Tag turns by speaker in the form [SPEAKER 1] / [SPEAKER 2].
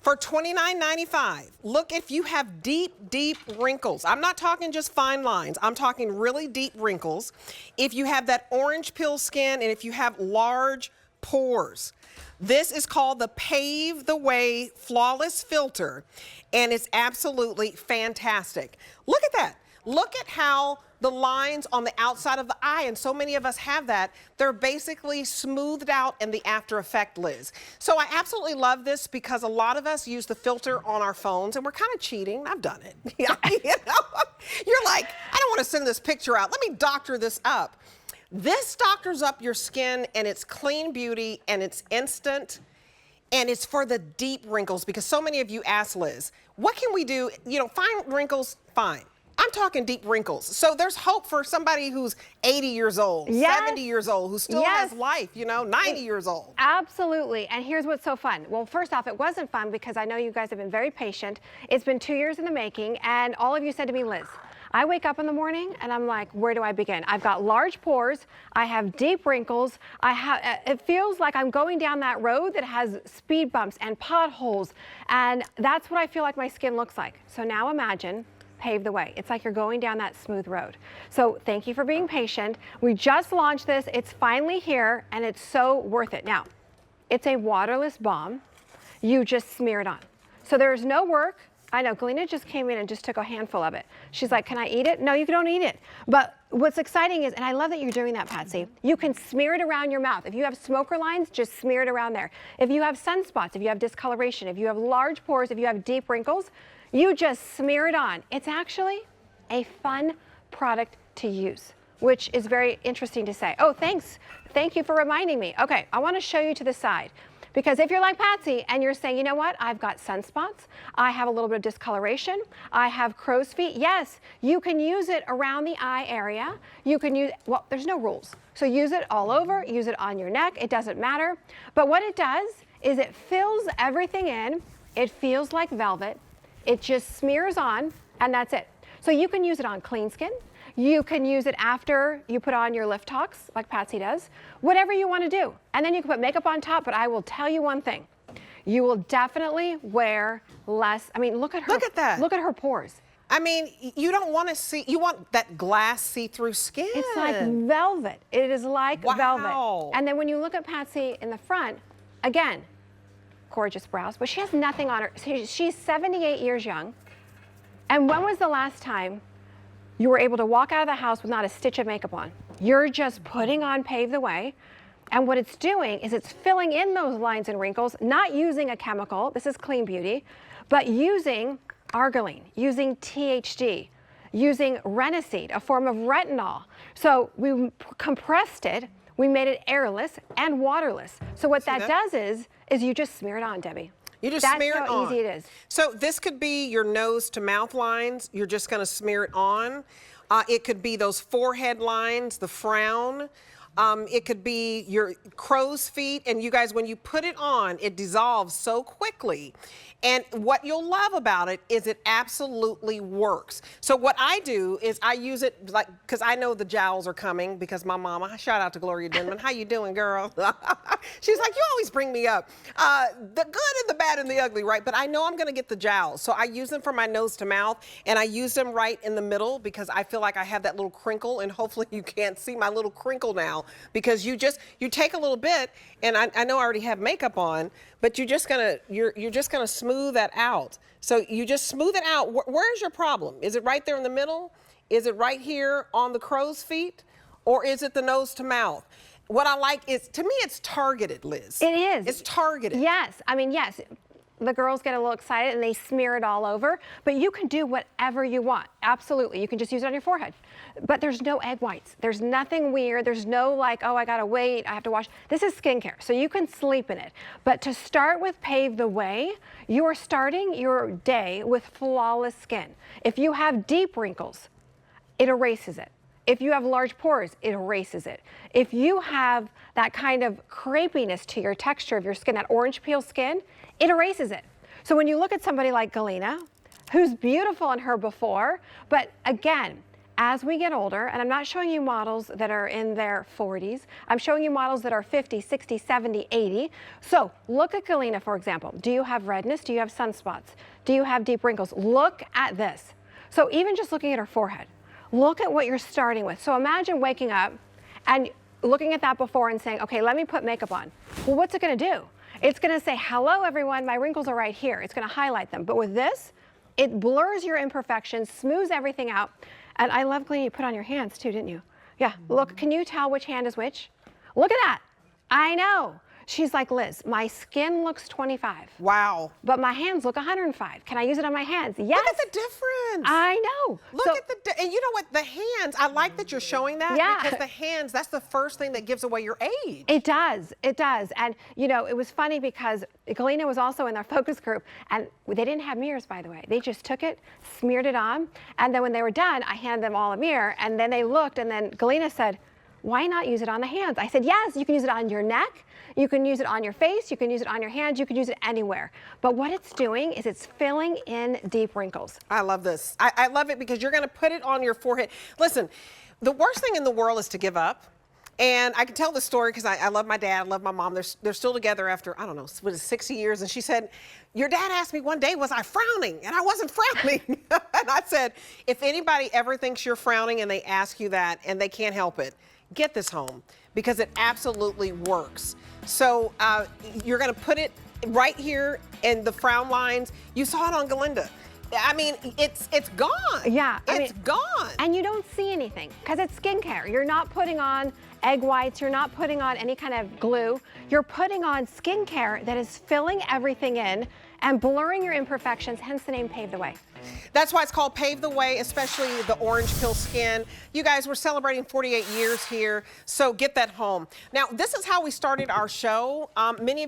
[SPEAKER 1] For $29.95, look if you have deep, deep wrinkles. I'm not talking just fine lines. I'm talking really deep wrinkles. If you have that orange peel skin and if you have large pores. This is called the Pave the Way Flawless Filter, and it's absolutely fantastic. Look at that. Look at how the lines on the outside of the eye, and so many of us have that, they're basically smoothed out in the after effect, Liz. So I absolutely love this because a lot of us use the filter on our phones and we're kind of cheating. I've done it. You know? You're like, I don't want to send this picture out. Let me doctor this up. This doctors up your skin, and it's clean beauty, and it's instant, and it's for the deep wrinkles, because so many of you ask Liz, what can we do? You know, fine wrinkles, fine. I'm talking deep wrinkles. So there's hope for somebody who's 80 years old, 70 years old, who still has life, you know, 90 years old.
[SPEAKER 2] Absolutely. And here's what's so fun. Well, first off, it wasn't fun because I know you guys have been very patient. It's been 2 years in the making, and all of you said to me, Liz, I wake up in the morning and I'm like, where do I begin? I've got large pores, I have deep wrinkles, it feels like I'm going down that road that has speed bumps and potholes, and that's what I feel like my skin looks like. So now imagine Pave the Way. It's like you're going down that smooth road. So thank you for being patient. We just launched this, it's finally here, and it's so worth it. Now, it's a waterless balm. You just smear it on. So there's no work. I know, Galena just came in and just took a handful of it. She's like, can I eat it? No, you don't eat it. But what's exciting is, and I love that you're doing that, Patsy, you can smear it around your mouth. If you have smoker lines, just smear it around there. If you have sunspots, if you have discoloration, if you have large pores, if you have deep wrinkles, you just smear it on. It's actually a fun product to use, which is very interesting to say. Oh, thanks. Thank you for reminding me. Okay, I want to show you to the side. Because if you're like Patsy and you're saying, you know what, I've got sunspots, I have a little bit of discoloration, I have crow's feet, yes, you can use it around the eye area. You can use, well, there's no rules. So use it all over, use it on your neck, it doesn't matter. But what it does is it fills everything in, it feels like velvet, it just smears on, and that's it. So you can use it on clean skin. You can use it after you put on your Lift Talks, like Patsy does, whatever you want to do. And then you can put makeup on top, but I will tell you one thing. You will definitely wear less. I mean, look at her.
[SPEAKER 1] Look at that.
[SPEAKER 2] Look at her pores.
[SPEAKER 1] I mean, you don't want to see, you want that glass see-through skin.
[SPEAKER 2] It's like velvet. It is like velvet. And then when you look at Patsy in the front, again, gorgeous brows, but she has nothing on her. She's 78 years young. And when was the last time you were able to walk out of the house with not a stitch of makeup on? You're just putting on Pave the Way. And what it's doing is it's filling in those lines and wrinkles, not using a chemical, this is clean beauty, but using Argireline, using THD, using Reneseed, a form of retinol. So we compressed it, we made it airless and waterless. So what that does is you just smear it on, Debbie.
[SPEAKER 1] You just smear it on.
[SPEAKER 2] That's how easy it is.
[SPEAKER 1] So this could be your nose to mouth lines. You're just going to smear it on. It could be those forehead lines, the frown. It could be your crow's feet. And you guys, when you put it on, it dissolves so quickly. And what you'll love about it is it absolutely works. So what I do is I use it like, because I know the jowls are coming, because my mama, shout out to Gloria Denman, how you doing, girl? She's like, you always bring me up. The good and the bad and the ugly, right? But I know I'm gonna get the jowls. So I use them for my nose to mouth, and I use them right in the middle because I feel like I have that little crinkle, and hopefully you can't see my little crinkle now, because you take a little bit, and I know I already have makeup on, but you're just gonna smooth that out. So you just smooth it out. Where's your problem? Is it right there in the middle? Is it right here on the crow's feet? Or is it the nose to mouth? What I like is, to me, it's targeted, Liz.
[SPEAKER 2] It is.
[SPEAKER 1] It's targeted.
[SPEAKER 2] Yes, I mean, yes. The girls get a little excited and they smear it all over, but you can do whatever you want. Absolutely, you can just use it on your forehead. But there's no egg whites. There's nothing weird. There's no like, oh, I gotta wait, I have to wash. This is skincare, so you can sleep in it. But to start with Pave the Way, you are starting your day with flawless skin. If you have deep wrinkles, it erases it. If you have large pores, it erases it. If you have that kind of crepiness to your texture of your skin, that orange peel skin, it erases it. So when you look at somebody like Galena, who's beautiful in her before, but again, as we get older, and I'm not showing you models that are in their 40s, I'm showing you models that are 50, 60, 70, 80. So look at Galena, for example. Do you have redness? Do you have sunspots? Do you have deep wrinkles? Look at this. So even just looking at her forehead, look at what you're starting with. So imagine waking up and looking at that before and saying, okay, let me put makeup on. Well, what's it going to do? It's going to say, hello, everyone, my wrinkles are right here. It's going to highlight them. But with this, it blurs your imperfections, smooths everything out. And I love, Glee, you put on your hands too, didn't you? Yeah, look, can you tell which hand is which? Look at that. I know. She's like, Liz, my skin looks 25.
[SPEAKER 1] Wow.
[SPEAKER 2] But my hands look 105. Can I use it on my hands? Yes.
[SPEAKER 1] Look at the difference.
[SPEAKER 2] I know.
[SPEAKER 1] Look at and you know what? The hands, I like that you're showing that.
[SPEAKER 2] Yeah.
[SPEAKER 1] Because the hands, that's the first thing that gives away your age.
[SPEAKER 2] It does. It does. And, you know, it was funny because Galena was also in our focus group, and they didn't have mirrors, by the way. They just took it, smeared it on, and then when they were done, I handed them all a mirror, and then they looked, and then Galena said, why not use it on the hands? I said, yes, you can use it on your neck, you can use it on your face, you can use it on your hands, you can use it anywhere. But what it's doing is it's filling in deep wrinkles.
[SPEAKER 1] I love this. I love it because you're going to put it on your forehead. Listen, the worst thing in the world is to give up. And I can tell the story because I love my dad, I love my mom. They're still together after, I don't know, what is it, 60 years? And she said, your dad asked me one day, was I frowning? And I wasn't frowning. And I said, if anybody ever thinks you're frowning and they ask you that and they can't help it, get this home because it absolutely works. So you're going to put it right here in the frown lines. You saw it on Galinda. I mean, it's gone.
[SPEAKER 2] Yeah.
[SPEAKER 1] It's gone.
[SPEAKER 2] And you don't see anything because it's skincare. You're not putting on egg whites. You're not putting on any kind of glue. You're putting on skincare that is filling everything in and blurring your imperfections, hence the name Pave the Way.
[SPEAKER 1] That's why it's called Pave the Way, especially the orange pill skin. You guys, we're celebrating 48 years here, so get that home. Now, this is how we started our show. Many of